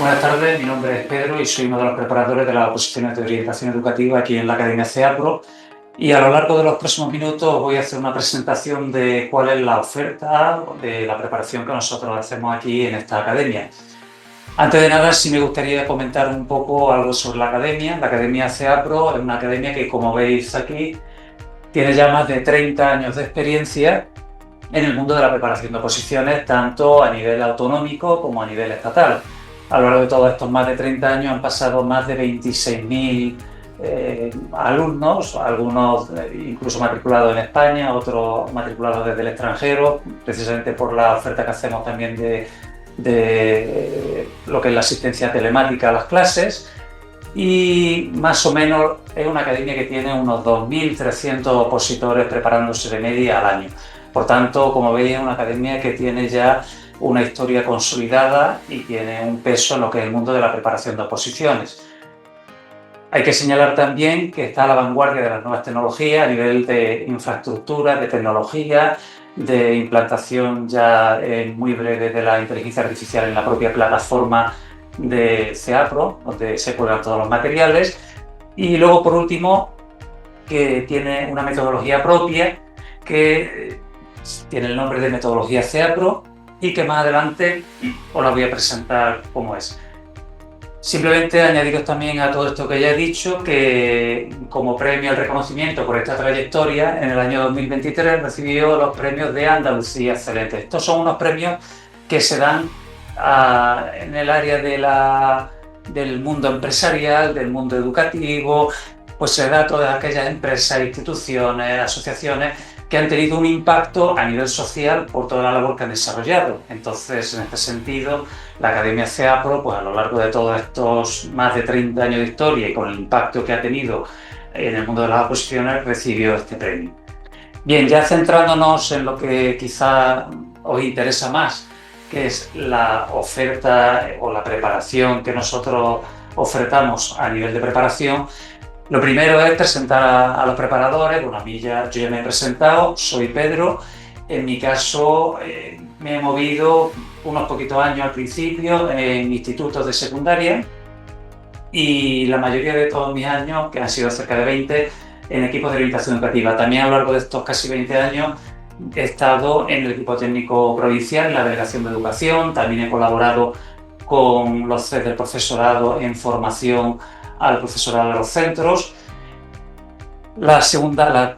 Buenas tardes, mi nombre es Pedro y soy uno de los preparadores de las oposiciones de orientación educativa aquí en la Academia CEAPRO, y a lo largo de los próximos minutos voy a hacer una presentación de cuál es la oferta de la preparación que nosotros hacemos aquí en esta academia. Antes de nada, sí me gustaría comentar un poco algo sobre la academia. La Academia CEAPRO es una academia que, como veis aquí, tiene ya más de 30 años de experiencia en el mundo de la preparación de oposiciones, tanto a nivel autonómico como a nivel estatal. A lo largo de todos estos más de 30 años han pasado más de 26.000 alumnos, algunos incluso matriculados en España, otros matriculados desde el extranjero, precisamente por la oferta que hacemos también de lo que es la asistencia telemática a las clases. Y más o menos es una academia que tiene unos 2.300 opositores preparándose de media al año. Por tanto, como veis, es una academia que tiene ya una historia consolidada y tiene un peso en lo que es el mundo de la preparación de oposiciones. Hay que señalar también que está a la vanguardia de las nuevas tecnologías a nivel de infraestructura, de tecnología, de implantación ya muy breve de la inteligencia artificial en la propia plataforma de CEAPRO, donde se cuelgan todos los materiales. Y luego, por último, que tiene una metodología propia que tiene el nombre de metodología CEAPRO y que más adelante os la voy a presentar cómo es. Simplemente añadiros también a todo esto que ya he dicho que, como premio al reconocimiento por esta trayectoria, en el año 2023 recibió los premios de Andalucía Excelente. Estos son unos premios que se dan en el área del mundo empresarial, del mundo educativo, pues se da a todas aquellas empresas, instituciones, asociaciones que han tenido un impacto a nivel social por toda la labor que han desarrollado. Entonces, en este sentido, la Academia CEAPRO, pues a lo largo de todos estos más de 30 años de historia y con el impacto que ha tenido en el mundo de las oposiciones, recibió este premio. Bien, ya centrándonos en lo que quizá os interesa más, que es la oferta o la preparación que nosotros ofertamos a nivel de preparación. Lo primero es presentar a los preparadores. Bueno, yo ya me he presentado, soy Pedro. En mi caso me he movido unos poquitos años al principio en institutos de secundaria y la mayoría de todos mis años, que han sido cerca de 20, en equipos de orientación educativa. También a lo largo de estos casi 20 años he estado en el equipo técnico provincial, en la delegación de educación. También he colaborado con los CES del profesorado en formación al profesorado de los centros. La segunda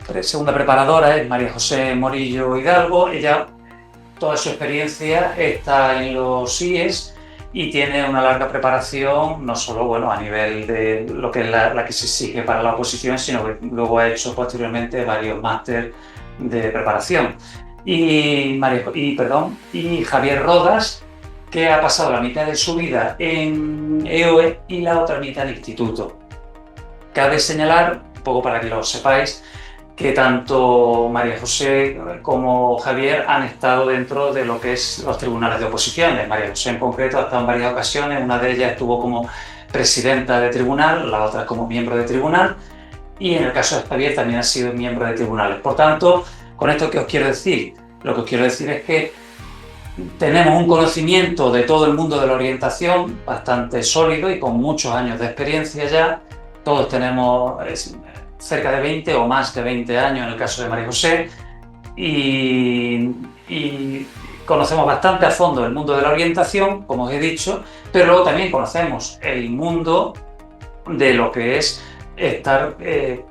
preparadora es María José Morillo Hidalgo. Ella, toda su experiencia está en los IES y tiene una larga preparación, no solo a nivel de lo que es la que se exige para la oposición, sino que luego ha hecho posteriormente varios másteres de preparación. Y Javier Rodas, que ha pasado la mitad de su vida en EOE y la otra mitad en instituto. Cabe señalar, un poco para que lo sepáis, que tanto María José como Javier han estado dentro de lo que es los tribunales de oposiciones. María José en concreto ha estado en varias ocasiones, una de ellas estuvo como presidenta de tribunal, la otra como miembro de tribunal, y en el caso de Javier también ha sido miembro de tribunales. Por tanto, ¿con esto qué os quiero decir? Lo que os quiero decir es que tenemos un conocimiento de todo el mundo de la orientación bastante sólido y con muchos años de experiencia ya. Todos tenemos cerca de 20 o más de 20 años en el caso de María José y conocemos bastante a fondo el mundo de la orientación, como os he dicho, pero luego también conocemos el mundo de lo que es estar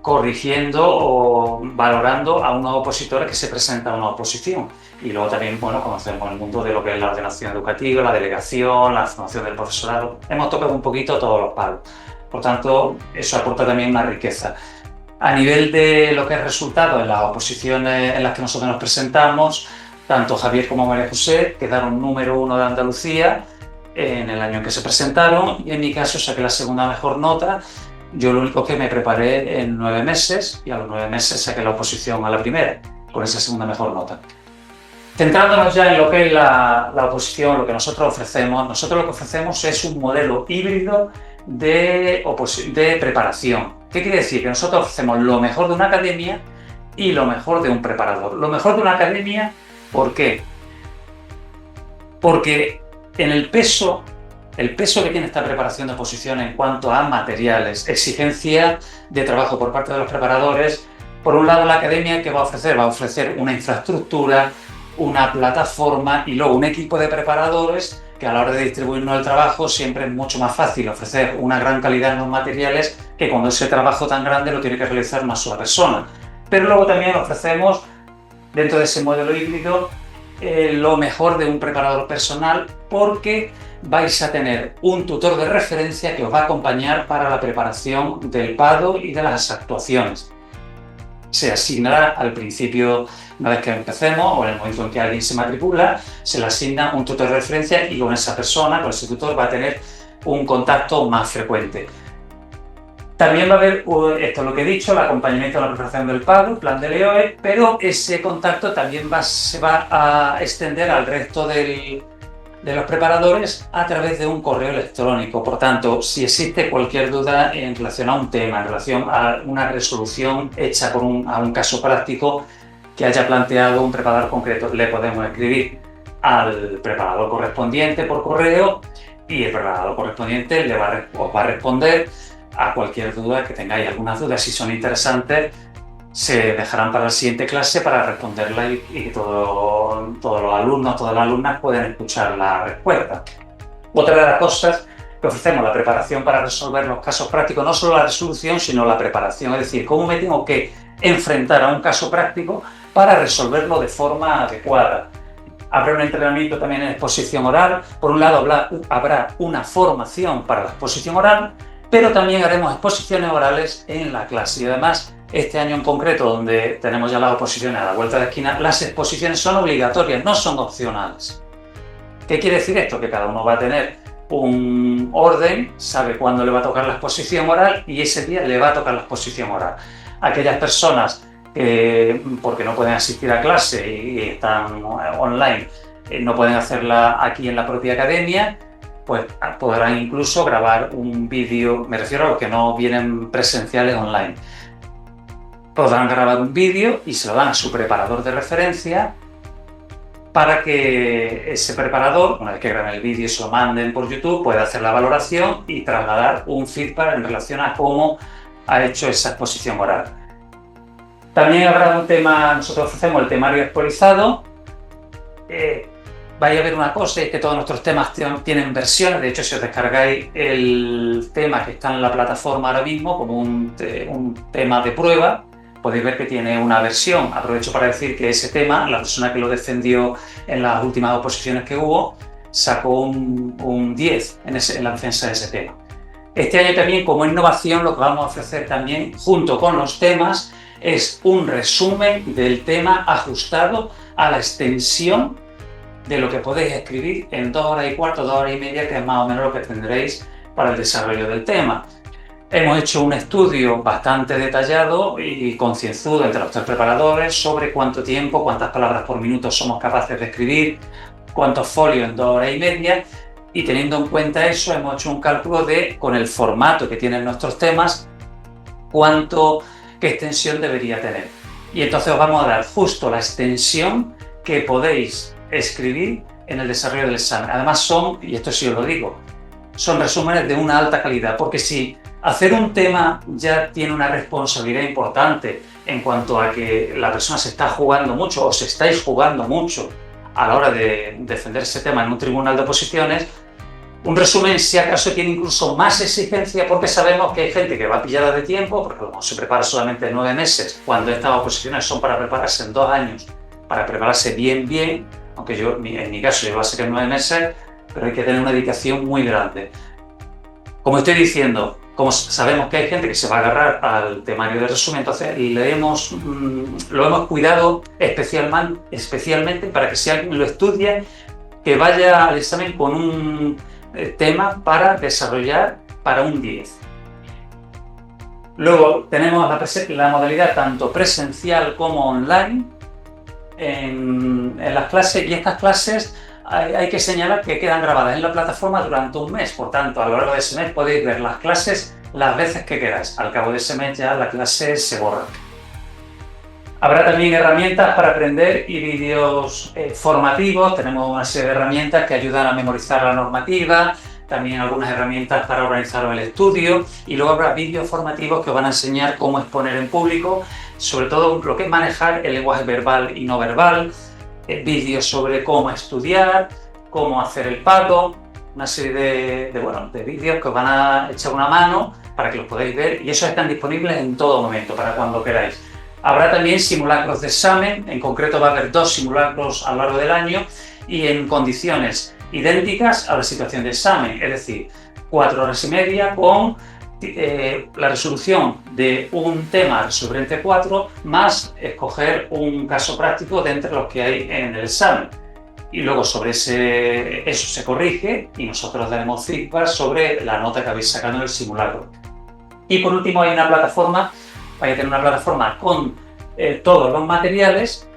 corrigiendo o valorando a unos opositores que se presentan a una oposición. Y luego también conocemos el mundo de lo que es la ordenación educativa, la delegación, la formación del profesorado. Hemos tocado un poquito todos los palos. Por tanto, eso aporta también una riqueza. A nivel de lo que es resultado en las oposiciones en las que nosotros nos presentamos, tanto Javier como María José quedaron número 1 de Andalucía en el año en que se presentaron, y en mi caso saqué la segunda mejor nota. Yo lo único que me preparé en 9 meses y a los 9 meses saqué la oposición a la primera, con esa segunda mejor nota. Centrándonos ya en lo que es la oposición, lo que nosotros lo que ofrecemos es un modelo híbrido de preparación. ¿Qué quiere decir? Que nosotros ofrecemos lo mejor de una academia y lo mejor de un preparador. Lo mejor de una academia, ¿por qué? Porque en el peso el peso que tiene esta preparación de oposiciones en cuanto a materiales, exigencia de trabajo por parte de los preparadores. Por un lado, la academia, ¿qué va a ofrecer? Va a ofrecer una infraestructura, una plataforma y luego un equipo de preparadores que a la hora de distribuirnos el trabajo siempre es mucho más fácil ofrecer una gran calidad en los materiales que cuando ese trabajo tan grande lo tiene que realizar una sola persona. Pero luego también ofrecemos, dentro de ese modelo híbrido, lo mejor de un preparador personal, porque vais a tener un tutor de referencia que os va a acompañar para la preparación del PADO y de las actuaciones. Se asignará al principio, una vez que empecemos o en el momento en que alguien se matricula, se le asigna un tutor de referencia y con esa persona, con ese tutor, va a tener un contacto más frecuente. También va a haber, esto es lo que he dicho, el acompañamiento de la preparación del PADO, el plan de LEOE, pero ese contacto también se va a extender al resto de los preparadores a través de un correo electrónico. Por tanto, si existe cualquier duda en relación a un tema, en relación a una resolución hecha a un caso práctico que haya planteado un preparador concreto, le podemos escribir al preparador correspondiente por correo y el preparador correspondiente os va a responder a cualquier duda que tengáis. Algunas dudas, si son interesantes, se dejarán para la siguiente clase para responderla y todos los alumnos, todas las alumnas pueden escuchar la respuesta. Otra de las cosas que ofrecemos, la preparación para resolver los casos prácticos, no solo la resolución, sino la preparación, es decir, cómo me tengo que enfrentar a un caso práctico para resolverlo de forma adecuada. Habrá un entrenamiento también en exposición oral. Por un lado, habrá una formación para la exposición oral, pero también haremos exposiciones orales en la clase. Y además, este año en concreto, donde tenemos ya las oposiciones a la vuelta de la esquina, las exposiciones son obligatorias, no son opcionales. ¿Qué quiere decir esto? Que cada uno va a tener un orden, sabe cuándo le va a tocar la exposición oral y ese día le va a tocar la exposición oral. Aquellas personas que, porque no pueden asistir a clase y están online, no pueden hacerla aquí en la propia academia, pues podrán incluso grabar un vídeo, me refiero a los que no vienen presenciales online. Podrán grabar un vídeo y se lo dan a su preparador de referencia para que ese preparador, una vez que graben el vídeo y se lo manden por YouTube, pueda hacer la valoración y trasladar un feedback en relación a cómo ha hecho esa exposición oral. También habrá un tema, nosotros ofrecemos el temario actualizado. Vais a ver una cosa, es que todos nuestros temas tienen versiones. De hecho, si os descargáis el tema que está en la plataforma ahora mismo como un tema de prueba, podéis ver que tiene una versión. Aprovecho para decir que ese tema, la persona que lo defendió en las últimas oposiciones que hubo, sacó un 10 en la defensa de ese tema. Este año también, como innovación, lo que vamos a ofrecer también, junto con los temas, es un resumen del tema ajustado a la extensión de lo que podéis escribir en 2 horas y cuarto, 2 horas y media, que es más o menos lo que tendréis para el desarrollo del tema. Hemos hecho un estudio bastante detallado y concienzudo entre los 3 preparadores sobre cuánto tiempo, cuántas palabras por minuto somos capaces de escribir, cuántos folios en 2 horas y media, y teniendo en cuenta eso hemos hecho un cálculo de, con el formato que tienen nuestros temas, qué extensión debería tener. Y entonces os vamos a dar justo la extensión que podéis escribir en el desarrollo del examen. Además son, y esto sí os lo digo, son resúmenes de una alta calidad, porque si hacer un tema ya tiene una responsabilidad importante en cuanto a que la persona se está jugando mucho o se estáis jugando mucho a la hora de defender ese tema en un tribunal de oposiciones, un resumen, si acaso, tiene incluso más exigencia, porque sabemos que hay gente que va pillada de tiempo, porque como se prepara solamente 9 meses, cuando estas oposiciones son para prepararse en 2 años, para prepararse bien, aunque yo, en mi caso, yo va a ser en 9 meses, pero hay que tener una dedicación muy grande. Como estoy diciendo, como sabemos que hay gente que se va a agarrar al temario de resumen, entonces lo hemos cuidado especialmente para que si alguien lo estudia, que vaya al examen con un tema para desarrollar para un 10. Luego tenemos la modalidad tanto presencial como online en las clases, y estas clases hay que señalar que quedan grabadas en la plataforma durante un mes. Por tanto, a lo largo de ese mes podéis ver las clases las veces que queráis. Al cabo de ese mes ya la clase se borra. Habrá también herramientas para aprender y vídeos formativos. Tenemos una serie de herramientas que ayudan a memorizar la normativa, también algunas herramientas para organizar el estudio y luego habrá vídeos formativos que os van a enseñar cómo exponer en público, sobre todo lo que es manejar el lenguaje verbal y no verbal, vídeos sobre cómo estudiar, cómo hacer el pato, una serie de vídeos que os van a echar una mano para que los podáis ver y esos están disponibles en todo momento para cuando queráis. Habrá también simulacros de examen, en concreto va a haber 2 simulacros a lo largo del año y en condiciones idénticas a la situación de examen, es decir, 4 horas y media con la resolución de un tema sobre entre 4 más escoger un caso práctico de entre los que hay en el examen. Y luego sobre eso se corrige y nosotros daremos feedback sobre la nota que habéis sacado en el simulacro. Y por último hay una plataforma, vais a tener una plataforma con todos los materiales,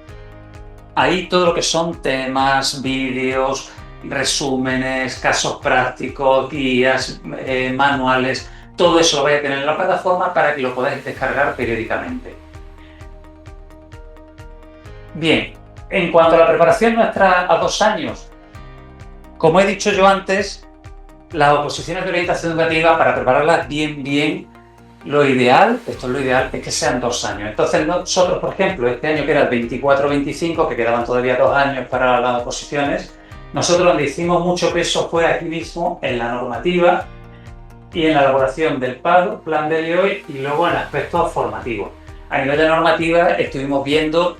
ahí todo lo que son temas, vídeos, resúmenes, casos prácticos, guías, manuales, todo eso lo vais a tener en la plataforma para que lo podáis descargar periódicamente. Bien, en cuanto a la preparación nuestra a 2 años, como he dicho yo antes, las oposiciones de orientación educativa, para prepararlas bien, lo ideal, esto es lo ideal, es que sean 2 años. Entonces nosotros, por ejemplo, este año que era el 24-25, que quedaban todavía 2 años para las oposiciones, nosotros donde hicimos mucho peso fue aquí mismo en la normativa y en la elaboración del plan de LEOE y luego en aspectos formativos. A nivel de normativa estuvimos viendo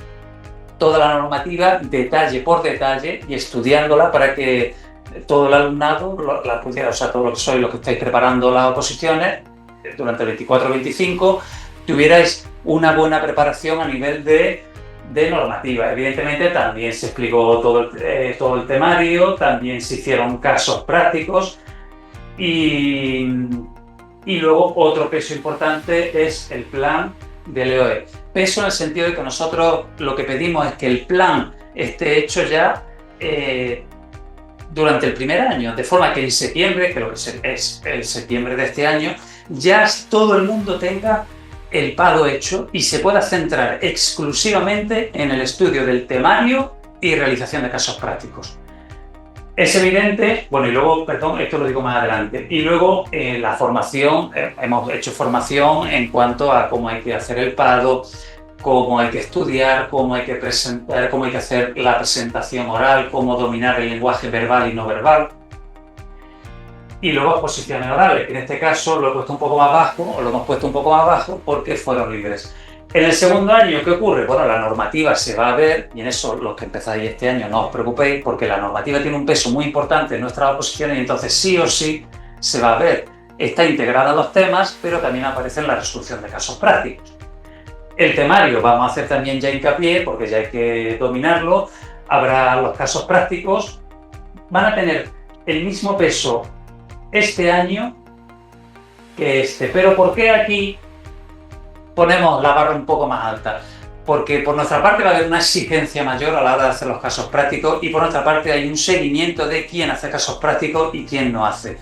toda la normativa detalle por detalle y estudiándola para que todo el alumnado la pudiera, o sea, todos los que estáis preparando las oposiciones durante el 24-25, tuvierais una buena preparación a nivel de normativa. Evidentemente también se explicó todo el temario, también se hicieron casos prácticos y luego otro peso importante es el plan de LEOE. Peso en el sentido de que nosotros lo que pedimos es que el plan esté hecho ya durante el primer año, de forma que en septiembre, que lo que es el septiembre de este año, ya todo el mundo tenga el PADO hecho y se pueda centrar exclusivamente en el estudio del temario y realización de casos prácticos. Es evidente, bueno, y luego, perdón, esto lo digo más adelante, y luego la formación, hemos hecho formación en cuanto a cómo hay que hacer el PADO, cómo hay que estudiar, cómo hay que presentar, cómo hay que hacer la presentación oral, cómo dominar el lenguaje verbal y no verbal. Y luego exposiciones orales, en este caso lo he puesto un poco más bajo, o lo hemos puesto un poco más bajo porque fueron libres. En el segundo año, ¿qué ocurre? Bueno, la normativa se va a ver, y en eso los que empezáis este año no os preocupéis, porque la normativa tiene un peso muy importante en nuestras oposiciones y entonces sí o sí se va a ver. Está integrada en los temas, pero también aparece en la resolución de casos prácticos. El temario vamos a hacer también ya hincapié, porque ya hay que dominarlo. Habrá los casos prácticos, van a tener el mismo peso este año que este. Pero ¿por qué aquí ponemos la barra un poco más alta? Porque por nuestra parte va a haber una exigencia mayor a la hora de hacer los casos prácticos y por nuestra parte hay un seguimiento de quién hace casos prácticos y quién no hace.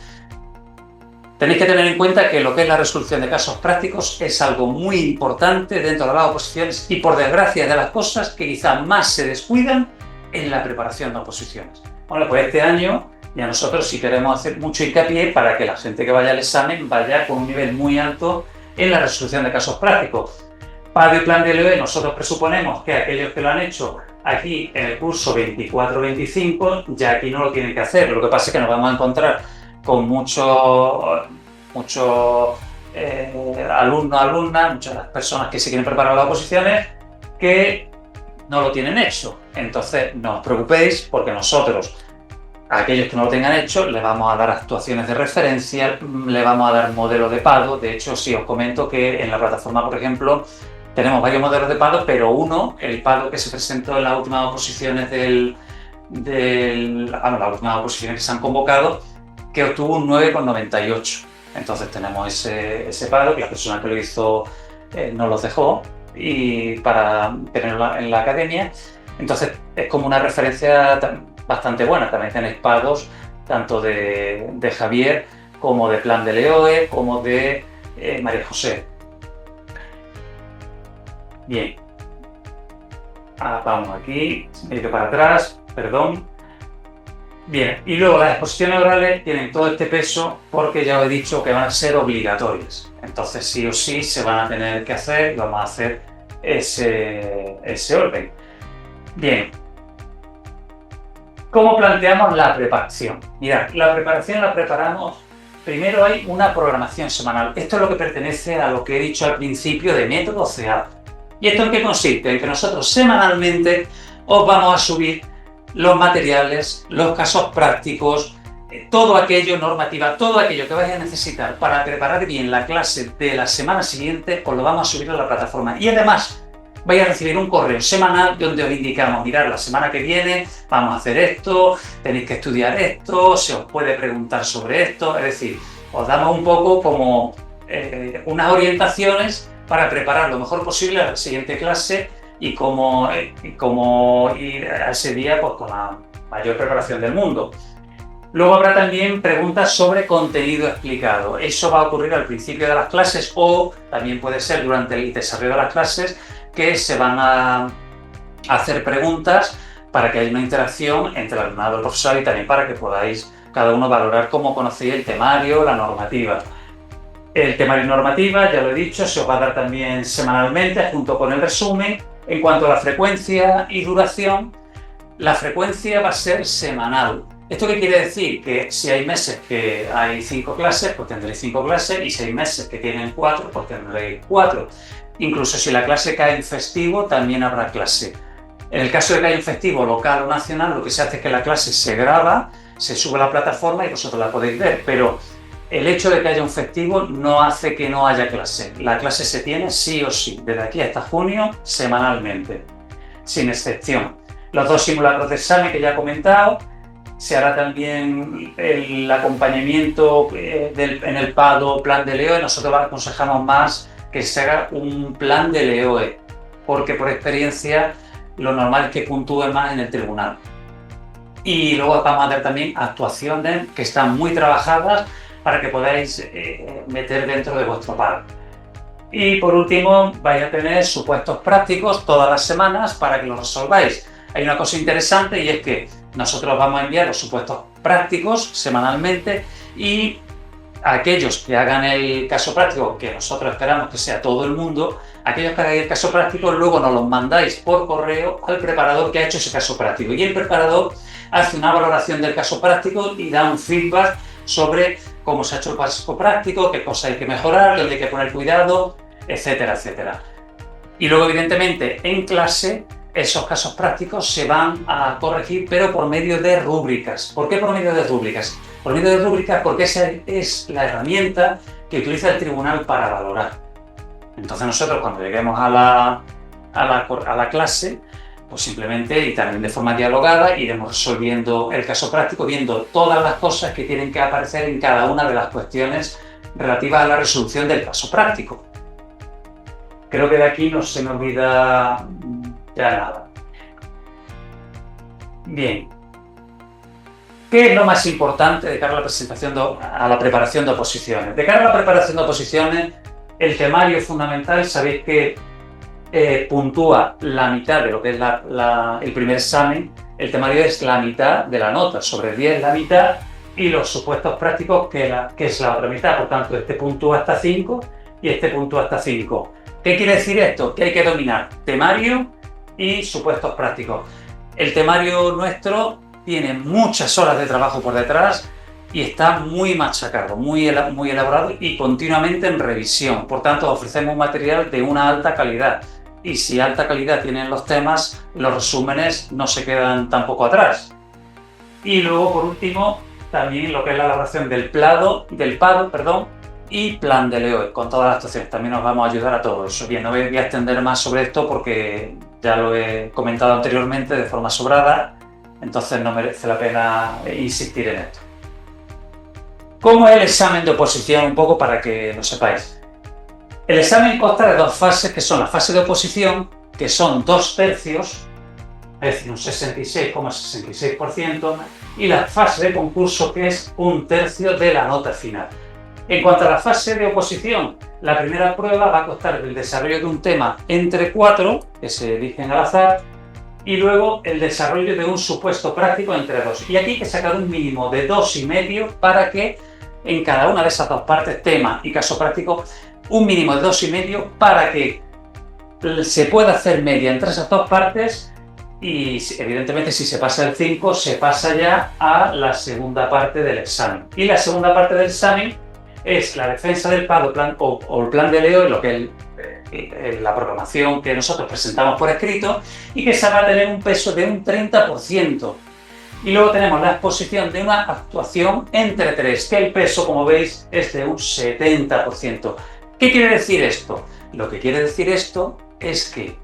Tenéis que tener en cuenta que lo que es la resolución de casos prácticos es algo muy importante dentro de las oposiciones y por desgracia de las cosas que quizá más se descuidan en la preparación de oposiciones. Bueno, pues este año ya nosotros sí queremos hacer mucho hincapié para que la gente que vaya al examen vaya con un nivel muy alto en la resolución de casos prácticos. PADO y plan de LEOE, nosotros presuponemos que aquellos que lo han hecho aquí en el curso 24-25 ya aquí no lo tienen que hacer. Lo que pasa es que nos vamos a encontrar con muchos alumnos, alumnas, muchas personas que se quieren preparar las oposiciones que no lo tienen hecho. Entonces no os preocupéis porque nosotros a aquellos que no lo tengan hecho les vamos a dar actuaciones de referencia, le vamos a dar modelos de PADO. De hecho, sí os comento que en la plataforma, por ejemplo, tenemos varios modelos de PADO, pero uno, el PADO que se presentó en las últimas oposiciones las últimas oposiciones que se han convocado, que obtuvo un 9,98. Entonces tenemos ese PADO que la persona que lo hizo nos los dejó y para tenerlo en la academia. Entonces es como una referencia bastante buena. También tenéis PADOs tanto de Javier como de plan de LEOE como de María José. Bien, vamos aquí, medio para atrás, perdón. Bien, y luego las exposiciones orales tienen todo este peso porque ya os he dicho que van a ser obligatorias. Entonces sí o sí se van a tener que hacer y vamos a hacer ese orden. Bien, ¿cómo planteamos la preparación? Mirad, la preparación la preparamos, primero hay una programación semanal. Esto es lo que pertenece a lo que he dicho al principio de método CEAP. ¿Y esto en qué consiste? En que nosotros semanalmente os vamos a subir los materiales, los casos prácticos, todo aquello, normativa, todo aquello que vais a necesitar para preparar bien la clase de la semana siguiente, os lo vamos a subir a la plataforma. Y además, vais a recibir un correo semanal donde os indicamos, mirad, la semana que viene vamos a hacer esto, tenéis que estudiar esto, se os puede preguntar sobre esto, es decir, os damos un poco como unas orientaciones para preparar lo mejor posible a la siguiente clase y cómo ir a ese día pues, con la mayor preparación del mundo. Luego habrá también preguntas sobre contenido explicado. Eso va a ocurrir al principio de las clases o también puede ser durante el desarrollo de las clases que se van a hacer preguntas para que haya una interacción entre el alumnado y el profesor y también para que podáis cada uno valorar cómo conocéis el temario, la normativa. El temario y normativa, ya lo he dicho, se os va a dar también semanalmente junto con el resumen. En cuanto a la frecuencia y duración, la frecuencia va a ser semanal. ¿Esto qué quiere decir? Que si hay meses que hay 5 clases, pues tendréis 5 clases, y si hay meses que tienen 4, pues tendréis 4. Incluso si la clase cae en festivo, también habrá clase. En el caso de que haya un festivo local o nacional, lo que se hace es que la clase se graba, se sube a la plataforma y vosotros la podéis ver, pero el hecho de que haya un festivo no hace que no haya clase. La clase se tiene sí o sí, desde aquí hasta junio, semanalmente, sin excepción. Los 2 simulacros de examen que ya he comentado, se hará también el acompañamiento en el PADO, plan de LEOE. Nosotros aconsejamos más que se haga un plan de LEOE, porque por experiencia lo normal es que puntúe más en el tribunal. Y luego vamos a hacer también actuaciones que están muy trabajadas para que podáis meter dentro de vuestro PADO. Y por último, vais a tener supuestos prácticos todas las semanas para que los resolváis. Hay una cosa interesante y es que nosotros vamos a enviar los supuestos prácticos semanalmente y aquellos que hagan el caso práctico, que nosotros esperamos que sea todo el mundo, aquellos que hagan el caso práctico luego nos los mandáis por correo al preparador que ha hecho ese caso práctico y el preparador hace una valoración del caso práctico y da un feedback sobre cómo se ha hecho el caso práctico, qué cosas hay que mejorar, dónde hay que poner cuidado, etcétera, etcétera. Y luego, evidentemente, en clase, esos casos prácticos se van a corregir, pero por medio de rúbricas. ¿Por qué por medio de rúbricas? Por medio de rúbricas porque esa es la herramienta que utiliza el tribunal para valorar. Entonces nosotros cuando lleguemos a la clase, pues simplemente y también de forma dialogada iremos resolviendo el caso práctico, viendo todas las cosas que tienen que aparecer en cada una de las cuestiones relativas a la resolución del caso práctico. Creo que de aquí no se me olvida ya nada. Bien. ¿Qué es lo más importante de cara a la preparación de oposiciones? De cara a la preparación de oposiciones, el temario fundamental, sabéis que puntúa la mitad de lo que es el primer examen. El temario es la mitad de la nota, sobre 10 la mitad, y los supuestos prácticos que es la otra mitad. Por tanto, este puntúa hasta 5 y este puntúa hasta 5. ¿Qué quiere decir esto? Que hay que dominar temario y supuestos prácticos. El temario nuestro tiene muchas horas de trabajo por detrás y está muy machacado, muy elaborado y continuamente en revisión. Por tanto, ofrecemos un material de una alta calidad. Y si alta calidad tienen los temas, los resúmenes no se quedan tampoco atrás. Y luego, por último, también lo que es la elaboración del PADO, y plan de LEOE, con todas las actuaciones. También nos vamos a ayudar a todo eso. Bien, no voy a extender más sobre esto porque ya lo he comentado anteriormente de forma sobrada, entonces no merece la pena insistir en esto. ¿Cómo es el examen de oposición? Un poco para que lo sepáis. El examen consta de 2 fases, que son la fase de oposición, que son 2/3, es decir, un 66,66%, y la fase de concurso, que es 1/3 de la nota final. En cuanto a la fase de oposición, la primera prueba va a constar del desarrollo de un tema entre 4, que se eligen al azar, y luego el desarrollo de un supuesto práctico entre dos. Y aquí hay que sacar un mínimo de 2,5 para que en cada una de esas dos partes, tema y caso práctico, un mínimo de 2,5 para que se pueda hacer media entre esas dos partes y evidentemente si se pasa el 5 se pasa ya a la segunda parte del examen. Y la segunda parte del examen es la defensa del PAD o el plan de Leo, lo que es la programación que nosotros presentamos por escrito y que esa va a tener un peso de un 30%. Y luego tenemos la exposición de una actuación entre tres, que el peso, como veis, es de un 70%. ¿Qué quiere decir esto? Lo que quiere decir esto es que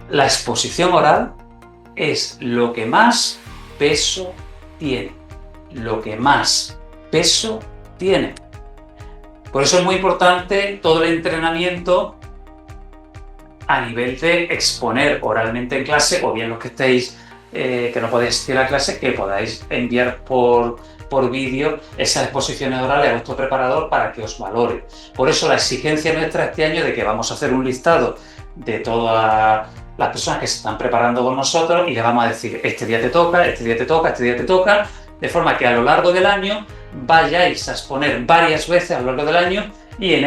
la exposición oral es lo que más peso tiene. Lo que más peso tiene. Por eso es muy importante todo el entrenamiento a nivel de exponer oralmente en clase, o bien los que estéis, que no podéis asistir a la clase, que podáis enviar por vídeo esas exposiciones orales a vuestro preparador para que os valore. Por eso la exigencia nuestra este año de que vamos a hacer un listado de todas las personas que se están preparando con nosotros y le vamos a decir, este día te toca, este día te toca, este día te toca, de forma que a lo largo del año vayáis a exponer varias veces a lo largo del año y en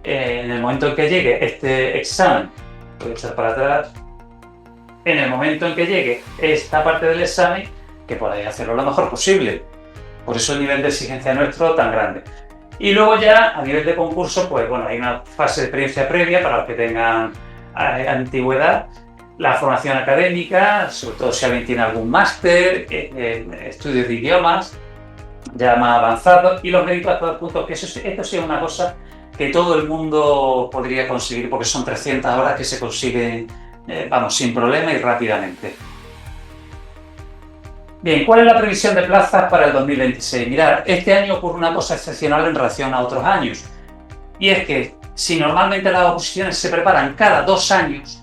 el momento en que llegue este examen, voy a echar para atrás, en el momento en que llegue esta parte del examen, que podáis hacerlo lo mejor posible. Por eso el nivel de exigencia nuestro tan grande. Y luego ya a nivel de concurso, pues bueno, hay una fase de experiencia previa para los que tengan antigüedad, la formación académica, sobre todo si alguien tiene algún máster, estudios de idiomas ya más avanzados, y los méritos a todos puntos, que esto sí es una cosa que todo el mundo podría conseguir porque son 300 horas que se consiguen, sin problema y rápidamente. Bien, ¿cuál es la previsión de plazas para el 2026? Mirad, este año ocurre una cosa excepcional en relación a otros años, y es que si normalmente las oposiciones se preparan cada 2 años,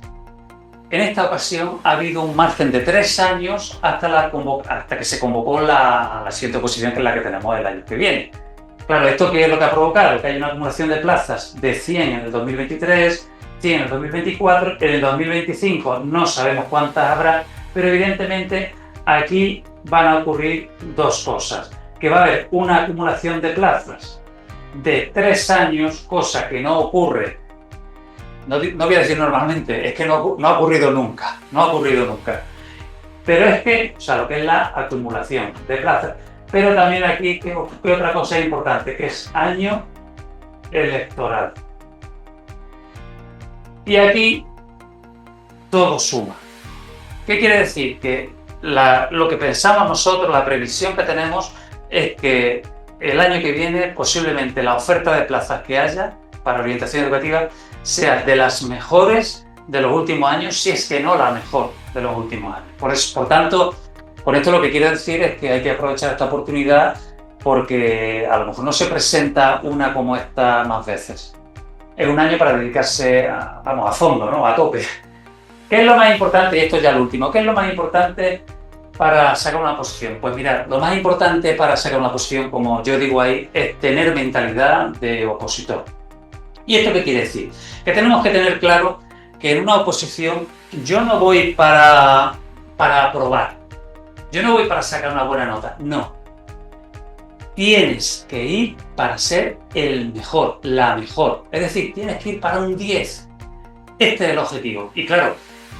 en esta ocasión ha habido un margen de 3 años hasta que se convocó la siguiente oposición, que es la que tenemos el año que viene. Claro, ¿esto qué es lo que ha provocado? Que hay una acumulación de plazas de 100 en el 2023, 100 en el 2024, en el 2025 no sabemos cuántas habrá, pero evidentemente aquí van a ocurrir dos cosas, que va a haber una acumulación de plazas de 3 años, cosa que no ocurre, no voy a decir normalmente, es que no ha ocurrido nunca, pero es que, lo que es la acumulación de plazas, pero también aquí, que otra cosa importante, que es año electoral. Y aquí todo suma. ¿Qué quiere decir? Que lo que pensamos nosotros, la previsión que tenemos, es que el año que viene posiblemente la oferta de plazas que haya para orientación educativa sea de las mejores de los últimos años, si es que no la mejor de los últimos años. Por tanto, con esto lo que quiero decir es que hay que aprovechar esta oportunidad porque a lo mejor no se presenta una como esta más veces. Es un año para dedicarse a fondo, ¿no? A tope. ¿Qué es lo más importante? Y esto es ya lo último. ¿Qué es lo más importante para sacar una oposición? Pues mirad, lo más importante para sacar una oposición, como yo digo ahí, es tener mentalidad de opositor. ¿Y esto qué quiere decir? Que tenemos que tener claro que en una oposición yo no voy para aprobar, yo no voy para sacar una buena nota, no. Tienes que ir para ser el mejor, la mejor. Es decir, tienes que ir para un 10. Este es el objetivo. Y claro,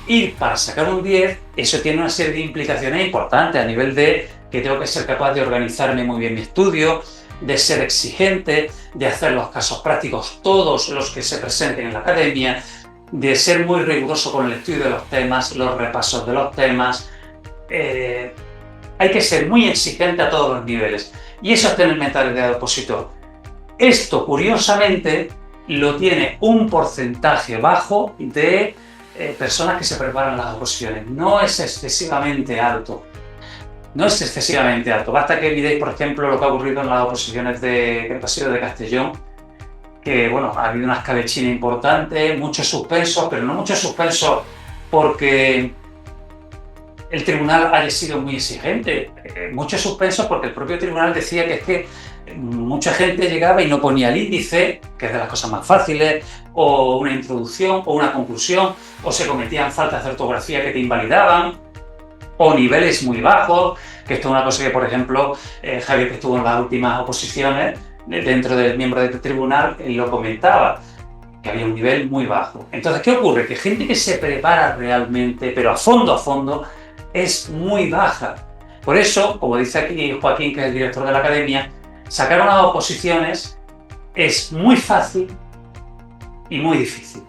ir para sacar un 10, eso tiene una serie de implicaciones importantes a nivel de que tengo que ser capaz de organizarme muy bien mi estudio, de ser exigente, de hacer los casos prácticos todos los que se presenten en la academia, de ser muy riguroso con el estudio de los temas, los repasos de los temas. Hay que ser muy exigente a todos los niveles. Y eso es tener mentalidad de opositor. Esto, curiosamente, lo tiene un porcentaje bajo de personas que se preparan las oposiciones. No es excesivamente alto. Basta que miréis, por ejemplo, lo que ha ocurrido en las oposiciones del Pasillo de Castellón, que ha habido una escabechina importante, mucho suspenso, pero no mucho suspenso porque el tribunal haya sido muy exigente. Muchos suspensos porque el propio tribunal decía que es que mucha gente llegaba y no ponía el índice, que es de las cosas más fáciles, o una introducción, o una conclusión, o se cometían faltas de ortografía que te invalidaban, o niveles muy bajos, que esto es una cosa que, por ejemplo, Javier, que estuvo en las últimas oposiciones, dentro del miembro del tribunal, él lo comentaba, que había un nivel muy bajo. Entonces, ¿qué ocurre? Que gente que se prepara realmente, pero a fondo, es muy baja. Por eso, como dice aquí Joaquín, que es el director de la academia, sacar unas oposiciones es muy fácil y muy difícil.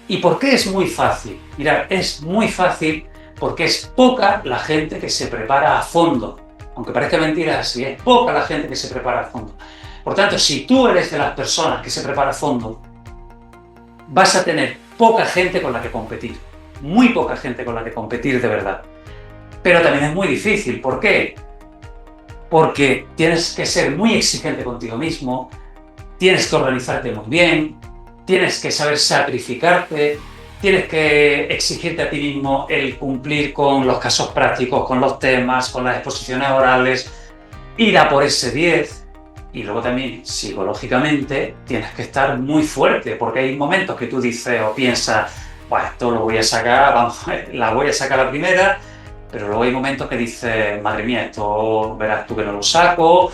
¿Y por qué es muy fácil? Mirad, es muy fácil porque es poca la gente que se prepara a fondo. Aunque parezca mentira, así es poca la gente que se prepara a fondo. Por tanto, si tú eres de las personas que se prepara a fondo, vas a tener poca gente con la que competir. Muy poca gente con la que competir de verdad. Pero también es muy difícil. ¿Por qué? Porque tienes que ser muy exigente contigo mismo, tienes que organizarte muy bien, tienes que saber sacrificarte, tienes que exigirte a ti mismo el cumplir con los casos prácticos, con los temas, con las exposiciones orales, ir a por ese 10. Y luego también, psicológicamente, tienes que estar muy fuerte, porque hay momentos que tú dices o piensas, bueno, esto lo voy a sacar, vamos, la voy a sacar la primera, pero luego hay momentos que dices, madre mía, esto verás tú que no lo saco.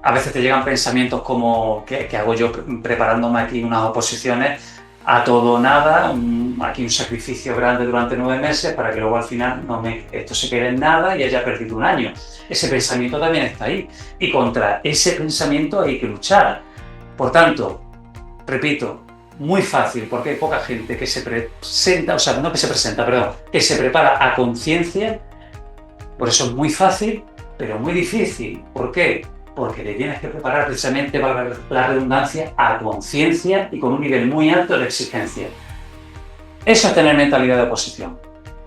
A veces te llegan pensamientos como, ¿qué hago yo preparándome aquí unas oposiciones a todo o nada? Aquí un sacrificio grande durante 9 meses para que luego al final esto se quede en nada y haya perdido un año. Ese pensamiento también está ahí. Y contra ese pensamiento hay que luchar. Por tanto, repito, muy fácil, porque hay poca gente que se presenta, o sea, no que se presenta, perdón, que se prepara a conciencia. Por eso es muy fácil, pero muy difícil. ¿Por qué? Porque te tienes que preparar precisamente, para la redundancia, a conciencia y con un nivel muy alto de exigencia. Eso es tener mentalidad de oposición.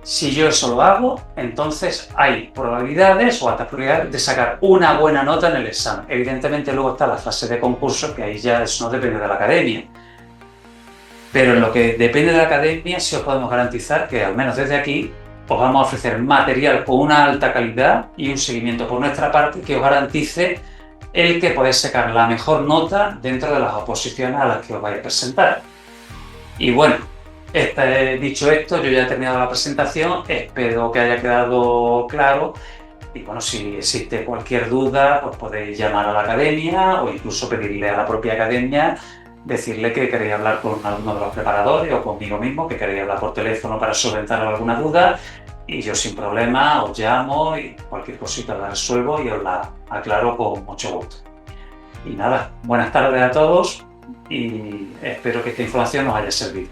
Si yo eso lo hago, entonces hay probabilidades o altas probabilidades de sacar una buena nota en el examen. Evidentemente luego está la fase de concurso, que ahí ya eso no depende de la academia. Pero en lo que depende de la academia sí os podemos garantizar que, al menos desde aquí, os vamos a ofrecer material con una alta calidad y un seguimiento por nuestra parte que os garantice el que podáis sacar la mejor nota dentro de las oposiciones a las que os vais a presentar. Y bueno, dicho esto, yo ya he terminado la presentación, espero que haya quedado claro. Y bueno, si existe cualquier duda, pues podéis llamar a la academia o incluso pedirle a la propia academia, decirle que queréis hablar con alguno de los preparadores o conmigo mismo, que queréis hablar por teléfono para solventar alguna duda, y yo sin problema os llamo y cualquier cosita la resuelvo y os la aclaro con mucho gusto. Y nada, buenas tardes a todos y espero que esta información os haya servido.